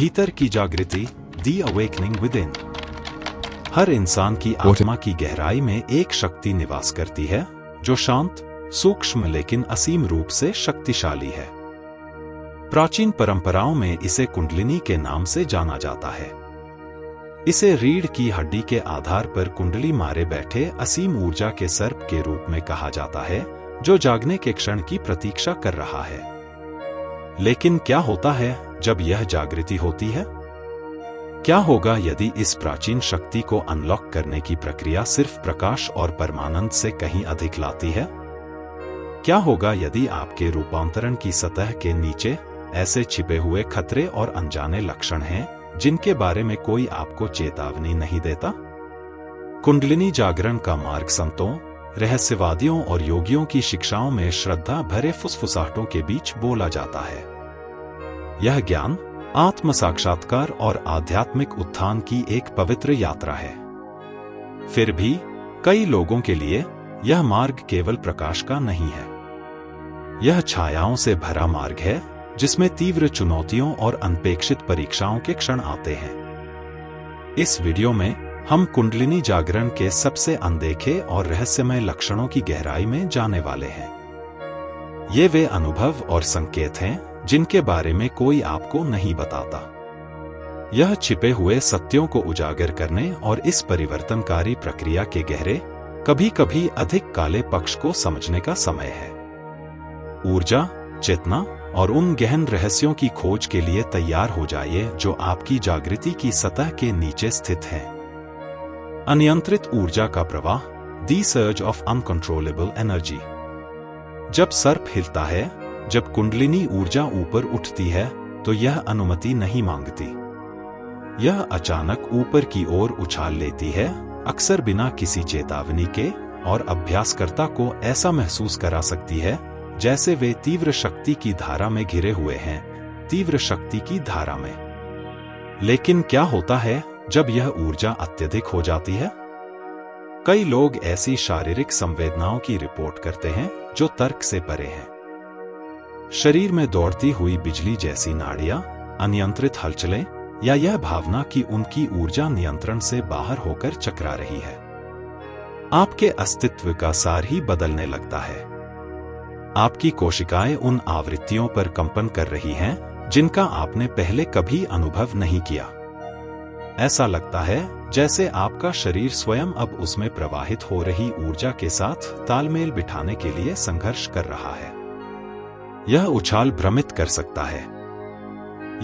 भीतर की जागृति, दी अवेकनिंग विद इन। हर इंसान की आत्मा की गहराई में एक शक्ति निवास करती है जो शांत, सूक्ष्म लेकिन असीम रूप से शक्तिशाली है। प्राचीन परंपराओं में इसे कुंडलिनी के नाम से जाना जाता है। इसे रीढ़ की हड्डी के आधार पर कुंडली मारे बैठे असीम ऊर्जा के सर्प के रूप में कहा जाता है, जो जागने के क्षण की प्रतीक्षा कर रहा है। लेकिन क्या होता है जब यह जागृति होती है? क्या होगा यदि इस प्राचीन शक्ति को अनलॉक करने की प्रक्रिया सिर्फ प्रकाश और परमानंद से कहीं अधिक लाती है? क्या होगा यदि आपके रूपांतरण की सतह के नीचे ऐसे छिपे हुए खतरे और अनजाने लक्षण हैं जिनके बारे में कोई आपको चेतावनी नहीं देता? कुंडलिनी जागरण का मार्ग संतों, रहस्यवादियों और योगियों की शिक्षाओं में श्रद्धा भरे फुसफुसाहटों के बीच बोला जाता है। यह ज्ञान, आत्म साक्षात्कार और आध्यात्मिक उत्थान की एक पवित्र यात्रा है। फिर भी कई लोगों के लिए यह मार्ग केवल प्रकाश का नहीं है। यह छायाओं से भरा मार्ग है जिसमें तीव्र चुनौतियों और अनपेक्षित परीक्षाओं के क्षण आते हैं। इस वीडियो में हम कुंडलिनी जागरण के सबसे अनदेखे और रहस्यमय लक्षणों की गहराई में जाने वाले हैं। ये वे अनुभव और संकेत हैं जिनके बारे में कोई आपको नहीं बताता। यह छिपे हुए सत्यों को उजागर करने और इस परिवर्तनकारी प्रक्रिया के गहरे, कभी-कभी अधिक काले पक्ष को समझने का समय है। ऊर्जा, चेतना और उन गहन रहस्यों की खोज के लिए तैयार हो जाइए जो आपकी जागृति की सतह के नीचे स्थित हैं। अनियंत्रित ऊर्जा का प्रवाह, दी सर्ज ऑफ अनकंट्रोलेबल एनर्जी। जब सर्प हिलता है, जब कुंडलिनी ऊर्जा ऊपर उठती है, तो यह अनुमति नहीं मांगती। यह अचानक ऊपर की ओर उछाल लेती है, अक्सर बिना किसी चेतावनी के, और अभ्यासकर्ता को ऐसा महसूस करा सकती है जैसे वे तीव्र शक्ति की धारा में घिरे हुए हैं, तीव्र शक्ति की धारा में। लेकिन क्या होता है जब यह ऊर्जा अत्यधिक हो जाती है? कई लोग ऐसी शारीरिक संवेदनाओं की रिपोर्ट करते हैं जो तर्क से परे हैं। शरीर में दौड़ती हुई बिजली जैसी नाड़ियां, अनियंत्रित हलचलें, या यह भावना कि उनकी ऊर्जा नियंत्रण से बाहर होकर चकरा रही है। आपके अस्तित्व का सार ही बदलने लगता है। आपकी कोशिकाएं उन आवृत्तियों पर कंपन कर रही हैं जिनका आपने पहले कभी अनुभव नहीं किया। ऐसा लगता है जैसे आपका शरीर स्वयं अब उसमें प्रवाहित हो रही ऊर्जा के साथ तालमेल बिठाने के लिए संघर्ष कर रहा है। यह उछाल भ्रमित कर सकता है।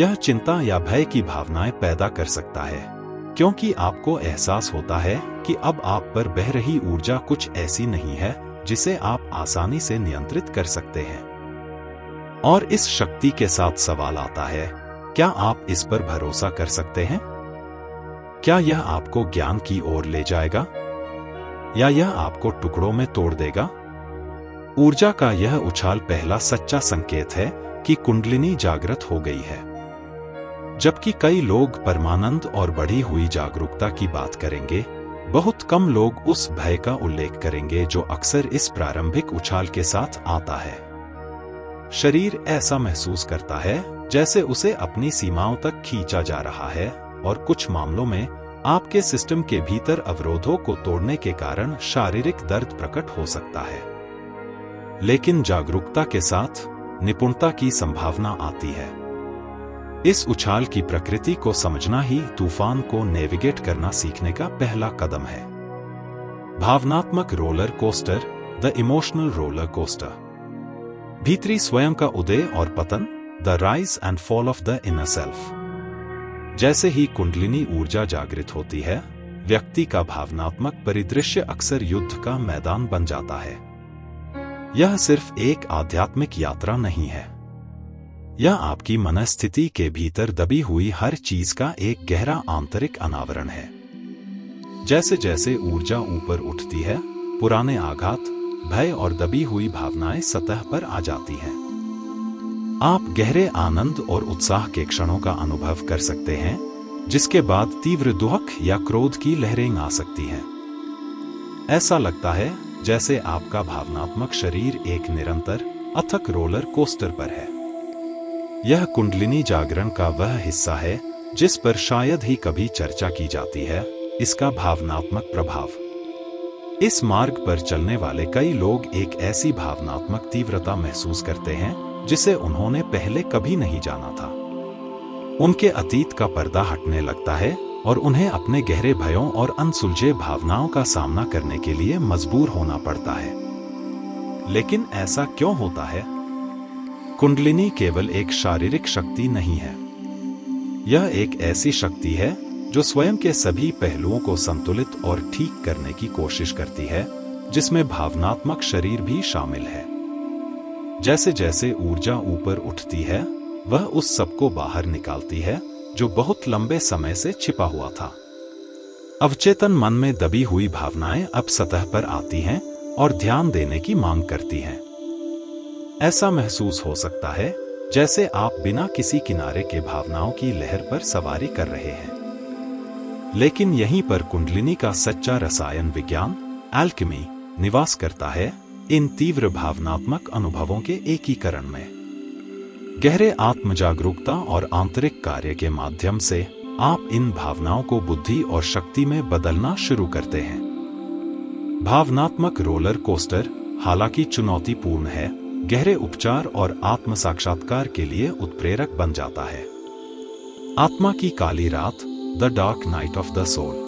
यह चिंता या भय की भावनाएं पैदा कर सकता है, क्योंकि आपको एहसास होता है कि अब आप पर बह रही ऊर्जा कुछ ऐसी नहीं है जिसे आप आसानी से नियंत्रित कर सकते हैं। और इस शक्ति के साथ सवाल आता है, क्या आप इस पर भरोसा कर सकते हैं? क्या यह आपको ज्ञान की ओर ले जाएगा, या यह आपको टुकड़ों में तोड़ देगा? ऊर्जा का यह उछाल पहला सच्चा संकेत है कि कुंडलिनी जागृत हो गई है। जबकि कई लोग परमानंद और बढ़ी हुई जागरूकता की बात करेंगे, बहुत कम लोग उस भय का उल्लेख करेंगे जो अक्सर इस प्रारंभिक उछाल के साथ आता है। शरीर ऐसा महसूस करता है जैसे उसे अपनी सीमाओं तक खींचा जा रहा है, और कुछ मामलों में आपके सिस्टम के भीतर अवरोधों को तोड़ने के कारण शारीरिक दर्द प्रकट हो सकता है। लेकिन जागरूकता के साथ निपुणता की संभावना आती है। इस उछाल की प्रकृति को समझना ही तूफान को नेविगेट करना सीखने का पहला कदम है। भावनात्मक roller coaster, the emotional roller coaster. भीतरी स्वयं का उदय और पतन, the rise and fall of the inner self. जैसे ही कुंडलिनी ऊर्जा जागृत होती है, व्यक्ति का भावनात्मक परिदृश्य अक्सर युद्ध का मैदान बन जाता है। यह सिर्फ एक आध्यात्मिक यात्रा नहीं है। यह आपकी मनस्थिति के भीतर दबी हुई हर चीज का एक गहरा आंतरिक अनावरण है। जैसे जैसे ऊर्जा ऊपर उठती है, पुराने आघात, भय और दबी हुई भावनाएं सतह पर आ जाती हैं। आप गहरे आनंद और उत्साह के क्षणों का अनुभव कर सकते हैं, जिसके बाद तीव्र दुख या क्रोध की लहरें आ सकती हैं। ऐसा लगता है जैसे आपका भावनात्मक शरीर एक निरंतर, अथक रोलर कोस्टर पर है। यह कुंडलिनी जागरण का वह हिस्सा है जिस पर शायद ही कभी चर्चा की जाती है, इसका भावनात्मक प्रभाव। इस मार्ग पर चलने वाले कई लोग एक ऐसी भावनात्मक तीव्रता महसूस करते हैं जिसे उन्होंने पहले कभी नहीं जाना था। उनके अतीत का पर्दा हटने लगता है और उन्हें अपने गहरे भयों और अनसुलझे भावनाओं का सामना करने के लिए मजबूर होना पड़ता है। लेकिन ऐसा क्यों होता है? कुंडलिनी केवल एक शारीरिक शक्ति नहीं है। यह एक ऐसी शक्ति है जो स्वयं के सभी पहलुओं को संतुलित और ठीक करने की कोशिश करती है, जिसमें भावनात्मक शरीर भी शामिल है। जैसे जैसे ऊर्जा ऊपर उठती है, वह उस सब को बाहर निकालती है जो बहुत लंबे समय से छिपा हुआ था। अवचेतन मन में दबी हुई भावनाएं अब सतह पर आती हैं और ध्यान देने की मांग करती हैं। ऐसा महसूस हो सकता है जैसे आप बिना किसी किनारे के भावनाओं की लहर पर सवारी कर रहे हैं। लेकिन यहीं पर कुंडलिनी का सच्चा रसायन विज्ञान, एल्केमी, निवास करता है, इन तीव्र भावनात्मक अनुभवों के एकीकरण में। गहरे आत्मजागरूकता और आंतरिक कार्य के माध्यम से आप इन भावनाओं को बुद्धि और शक्ति में बदलना शुरू करते हैं। भावनात्मक रोलर कोस्टर हालांकि चुनौतीपूर्ण है, गहरे उपचार और आत्म साक्षात्कार के लिए उत्प्रेरक बन जाता है। आत्मा की काली रात, the dark night of the soul.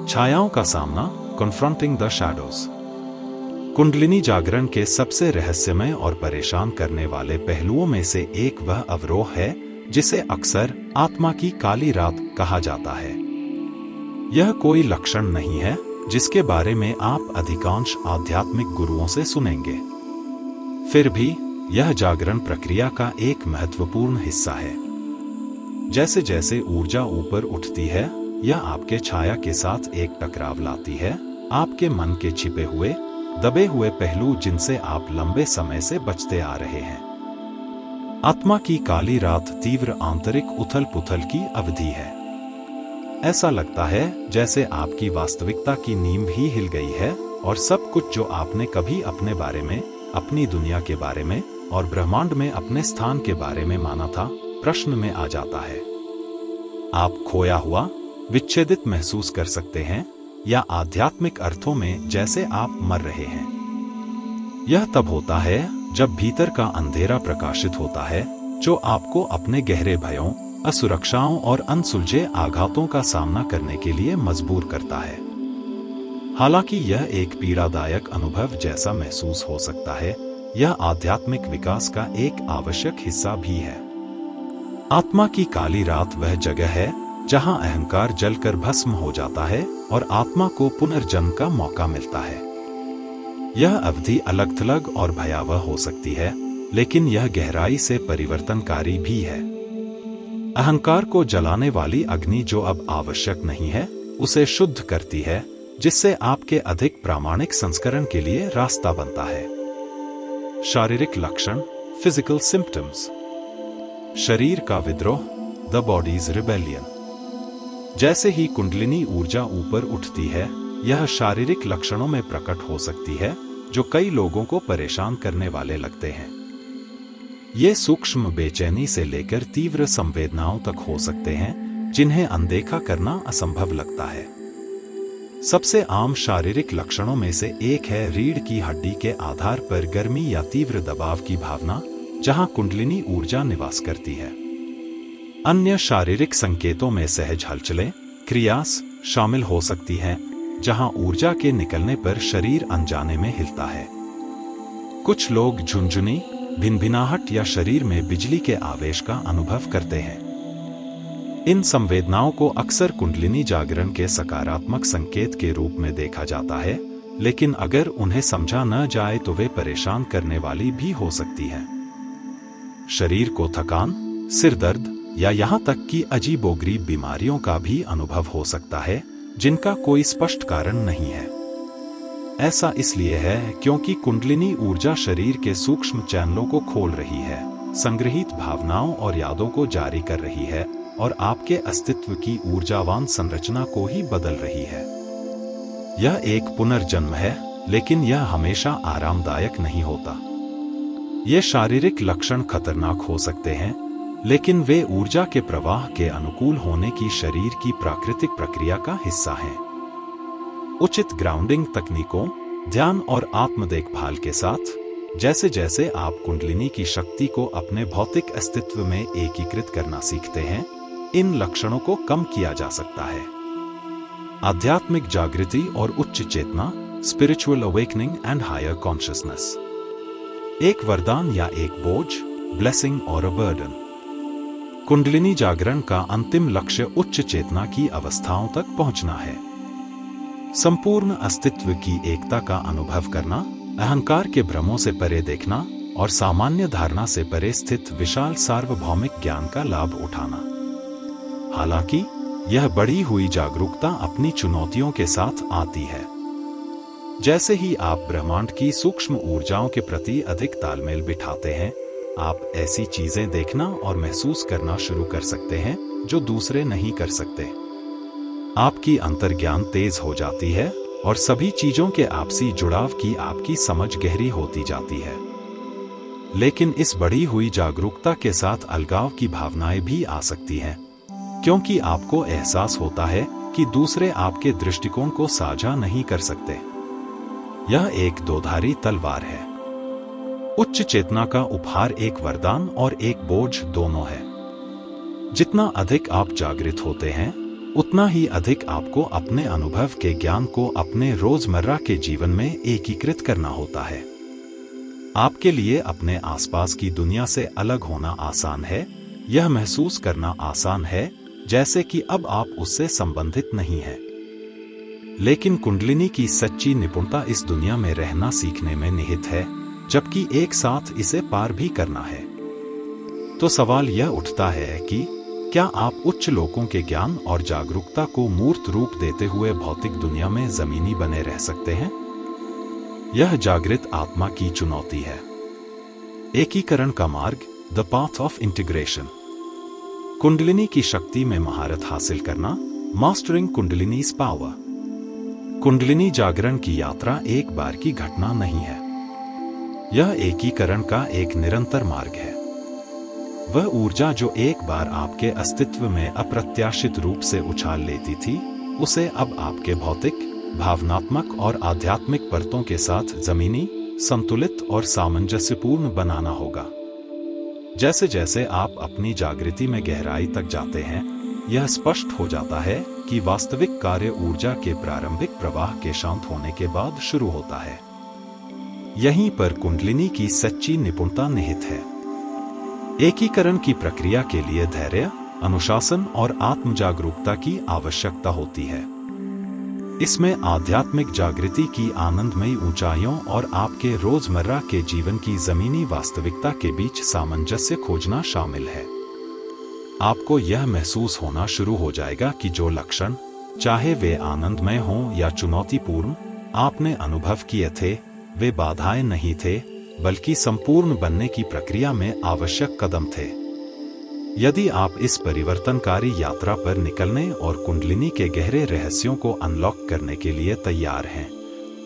छायाओं का सामना, कन्फ्रंटिंग द शैडोज। कुंडलिनी जागरण के सबसे रहस्यमय और परेशान करने वाले पहलुओं में से एक वह अवरोह है जिसे अक्सर आत्मा की काली रात कहा जाता है। यह कोई लक्षण नहीं है जिसके बारे में आप अधिकांश आध्यात्मिक गुरुओं से सुनेंगे। फिर भी यह जागरण प्रक्रिया का एक महत्वपूर्ण हिस्सा है। जैसे जैसे ऊर्जा ऊपर उठती है, यह आपके छाया के साथ एक टकराव लाती है, आपके मन के छिपे हुए, दबे हुए पहलू जिनसे आप लंबे समय से बचते आ रहे हैं। आत्मा की काली रात तीव्र आंतरिक उथल-पुथल की अवधि है। ऐसा लगता है जैसे आपकी वास्तविकता की नींव ही हिल गई है और सब कुछ जो आपने कभी अपने बारे में, अपनी दुनिया के बारे में और ब्रह्मांड में अपने स्थान के बारे में माना था, प्रश्न में आ जाता है। आप खोया हुआ, विच्छेदित महसूस कर सकते हैं या आध्यात्मिक अर्थों में जैसे आप मर रहे हैं। यह तब होता है जब भीतर का अंधेरा प्रकाशित होता है, जो आपको अपने गहरे भयों, असुरक्षाओं और अनसुलझे आघातों का सामना करने के लिए मजबूर करता है। हालांकि यह एक पीड़ादायक अनुभव जैसा महसूस हो सकता है, यह आध्यात्मिक विकास का एक आवश्यक हिस्सा भी है। आत्मा की काली रात वह जगह है जहां अहंकार जलकर भस्म हो जाता है और आत्मा को पुनर्जन्म का मौका मिलता है। यह अवधि अलग-थलग और भयावह हो सकती है, लेकिन यह गहराई से परिवर्तनकारी भी है। अहंकार को जलाने वाली अग्नि जो अब आवश्यक नहीं है, उसे शुद्ध करती है, जिससे आपके अधिक प्रामाणिक संस्करण के लिए रास्ता बनता है। शारीरिक लक्षण, फिजिकल सिम्पटम्स। शरीर का विद्रोह, द बॉडीज रिबेलियन। जैसे ही कुंडलिनी ऊर्जा ऊपर उठती है, यह शारीरिक लक्षणों में प्रकट हो सकती है, जो कई लोगों को परेशान करने वाले लगते हैं। ये सूक्ष्म बेचैनी से लेकर तीव्र संवेदनाओं तक हो सकते हैं, जिन्हें अनदेखा करना असंभव लगता है। सबसे आम शारीरिक लक्षणों में से एक है रीढ़ की हड्डी के आधार पर गर्मी या तीव्र दबाव की भावना, जहां कुंडलिनी ऊर्जा निवास करती है। अन्य शारीरिक संकेतों में सहज हलचलें, क्रियास शामिल हो सकती हैं, जहां ऊर्जा के निकलने पर शरीर अनजाने में हिलता है। कुछ लोग झुनझुनी, भिनभिनाहट या शरीर में बिजली के आवेश का अनुभव करते हैं। इन संवेदनाओं को अक्सर कुंडलिनी जागरण के सकारात्मक संकेत के रूप में देखा जाता है, लेकिन अगर उन्हें समझा न जाए तो वे परेशान करने वाली भी हो सकती हैं। शरीर को थकान, सिर दर्द या यहाँ तक कि अजीबोगरीब बीमारियों का भी अनुभव हो सकता है, जिनका कोई स्पष्ट कारण नहीं है। ऐसा इसलिए है क्योंकि कुंडलिनी ऊर्जा शरीर के सूक्ष्म चैनलों को खोल रही है, संग्रहित भावनाओं और यादों को जारी कर रही है और आपके अस्तित्व की ऊर्जावान संरचना को ही बदल रही है। यह एक पुनर्जन्म है, लेकिन यह हमेशा आरामदायक नहीं होता। ये शारीरिक लक्षण खतरनाक हो सकते हैं, लेकिन वे ऊर्जा के प्रवाह के अनुकूल होने की शरीर की प्राकृतिक प्रक्रिया का हिस्सा हैं। उचित ग्राउंडिंग तकनीकों, ध्यान और आत्म देखभाल के साथ जैसे जैसे आप कुंडलिनी की शक्ति को अपने भौतिक अस्तित्व में एकीकृत करना सीखते हैं, इन लक्षणों को कम किया जा सकता है। आध्यात्मिक जागृति और उच्च चेतना, spiritual awakening and higher consciousness. एक वरदान या एक बोझ, ब्लेसिंग और अ बर्डन। कुंडलिनी जागरण का अंतिम लक्ष्य उच्च चेतना की अवस्थाओं तक पहुंचना है। संपूर्ण अस्तित्व की एकता का अनुभव करना, अहंकार के भ्रमों से परे देखना और सामान्य धारणा से परे स्थित विशाल सार्वभौमिक ज्ञान का लाभ उठाना। हालांकि यह बढ़ी हुई जागरूकता अपनी चुनौतियों के साथ आती है। जैसे ही आप ब्रह्मांड की सूक्ष्म ऊर्जाओं के प्रति अधिक तालमेल बिठाते हैं, आप ऐसी चीजें देखना और महसूस करना शुरू कर सकते हैं जो दूसरे नहीं कर सकते। आपकी अंतर्ज्ञान तेज हो जाती है और सभी चीजों के आपसी जुड़ाव की आपकी समझ गहरी होती जाती है। लेकिन इस बढ़ी हुई जागरूकता के साथ अलगाव की भावनाएं भी आ सकती हैं, क्योंकि आपको एहसास होता है कि दूसरे आपके दृष्टिकोण को साझा नहीं कर सकते। यह एक दोधारी तलवार है। उच्च चेतना का उपहार एक वरदान और एक बोझ दोनों है। जितना अधिक आप जागृत होते हैं, उतना ही अधिक आपको अपने अनुभव के ज्ञान को अपने रोजमर्रा के जीवन में एकीकृत करना होता है। आपके लिए अपने आसपास की दुनिया से अलग होना आसान है। यह महसूस करना आसान है जैसे कि अब आप उससे संबंधित नहीं हैं। लेकिन कुंडलिनी की सच्ची निपुणता इस दुनिया में रहना सीखने में निहित है, जबकि एक साथ इसे पार भी करना है। तो सवाल यह उठता है कि क्या आप उच्च लोकों के ज्ञान और जागरूकता को मूर्त रूप देते हुए भौतिक दुनिया में जमीनी बने रह सकते हैं? यह जागृत आत्मा की चुनौती है। एकीकरण का मार्ग, the path of integration. Kundalini की शक्ति में महारत हासिल करना, मास्टरिंग कुंडलिनीज पावर। कुंडलिनी जागरण की यात्रा एक बार की घटना नहीं है। यह एकीकरण का एक निरंतर मार्ग है। वह ऊर्जा जो एक बार आपके अस्तित्व में अप्रत्याशित रूप से उछाल लेती थी, उसे अब आपके भौतिक, भावनात्मक और आध्यात्मिक परतों के साथ जमीनी, संतुलित और सामंजस्यपूर्ण बनाना होगा। जैसे जैसे आप अपनी जागृति में गहराई तक जाते हैं, यह स्पष्ट हो जाता है कि वास्तविक कार्य ऊर्जा के प्रारंभिक प्रवाह के शांत होने के बाद शुरू होता है। यहीं पर कुंडलिनी की सच्ची निपुणता निहित है। एकीकरण की प्रक्रिया के लिए धैर्य, अनुशासन और आत्म जागरूकता की आवश्यकता होती है। इसमें आध्यात्मिक जागृति की आनंदमयी ऊंचाइयों और आपके रोजमर्रा के जीवन की जमीनी वास्तविकता के बीच सामंजस्य खोजना शामिल है। आपको यह महसूस होना शुरू हो जाएगा कि जो लक्षण, चाहे वे आनंदमय हों या चुनौतीपूर्ण, आपने अनुभव किए थे, वे बाधाएं नहीं थे, बल्कि संपूर्ण बनने की प्रक्रिया में आवश्यक कदम थे। यदि आप इस परिवर्तनकारी यात्रा पर निकलने और कुंडलिनी के गहरे रहस्यों को अनलॉक करने के लिए तैयार हैं,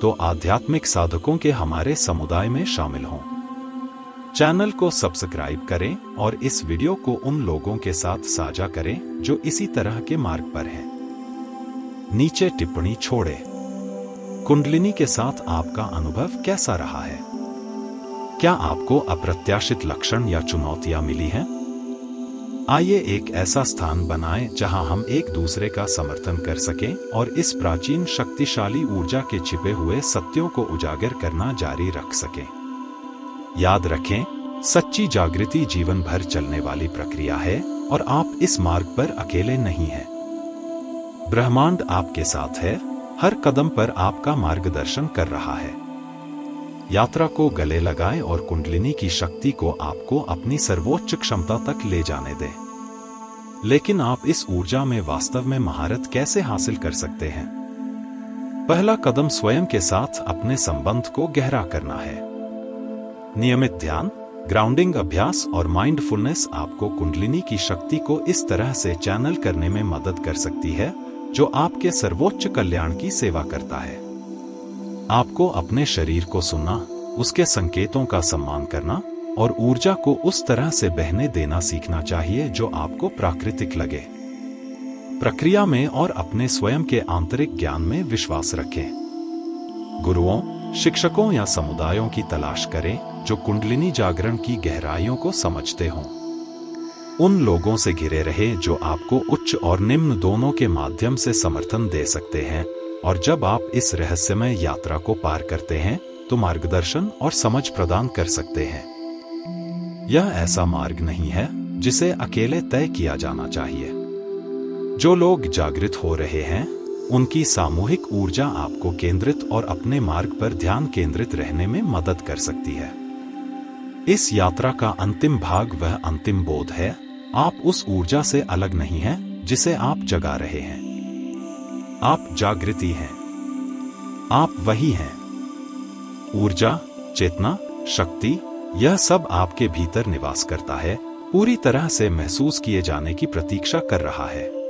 तो आध्यात्मिक साधकों के हमारे समुदाय में शामिल हों। चैनल को सब्सक्राइब करें और इस वीडियो को उन लोगों के साथ साझा करें जो इसी तरह के मार्ग पर हैं। नीचे टिप्पणी छोड़ें। कुंडलिनी के साथ आपका अनुभव कैसा रहा है? क्या आपको अप्रत्याशित लक्षण या चुनौतियां मिली हैं? आइए एक ऐसा स्थान बनाएं जहां हम एक दूसरे का समर्थन कर सकें और इस प्राचीन शक्तिशाली ऊर्जा के छिपे हुए सत्यों को उजागर करना जारी रख सकें। याद रखें, सच्ची जागृति जीवन भर चलने वाली प्रक्रिया है और आप इस मार्ग पर अकेले नहीं हैं। ब्रह्मांड आपके साथ है, हर कदम पर आपका मार्गदर्शन कर रहा है। यात्रा को गले लगाएं और कुंडलिनी की शक्ति को आपको अपनी सर्वोच्च क्षमता तक ले जाने दें। लेकिन आप इस ऊर्जा में वास्तव में महारत कैसे हासिल कर सकते हैं? पहला कदम स्वयं के साथ अपने संबंध को गहरा करना है। नियमित ध्यान, ग्राउंडिंग अभ्यास और माइंडफुलनेस आपको कुंडलिनी की शक्ति को इस तरह से चैनल करने में मदद कर सकती है जो आपके सर्वोच्च कल्याण की सेवा करता है। आपको अपने शरीर को सुनना, उसके संकेतों का सम्मान करना और ऊर्जा को उस तरह से बहने देना सीखना चाहिए जो आपको प्राकृतिक लगे। प्रक्रिया में और अपने स्वयं के आंतरिक ज्ञान में विश्वास रखें। गुरुओं, शिक्षकों या समुदायों की तलाश करें जो कुंडलिनी जागरण की गहराइयों को समझते हों। उन लोगों से घिरे रहे जो आपको उच्च और निम्न दोनों के माध्यम से समर्थन दे सकते हैं, और जब आप इस रहस्यमय यात्रा को पार करते हैं तो मार्गदर्शन और समझ प्रदान कर सकते हैं। यह ऐसा मार्ग नहीं है जिसे अकेले तय किया जाना चाहिए। जो लोग जागृत हो रहे हैं उनकी सामूहिक ऊर्जा आपको केंद्रित और अपने मार्ग पर ध्यान केंद्रित रहने में मदद कर सकती है। इस यात्रा का अंतिम भाग वह अंतिम बोध है, आप उस ऊर्जा से अलग नहीं हैं जिसे आप जगा रहे हैं। आप जागृति हैं। आप वही हैं। ऊर्जा, चेतना, शक्ति, यह सब आपके भीतर निवास करता है, पूरी तरह से महसूस किए जाने की प्रतीक्षा कर रहा है।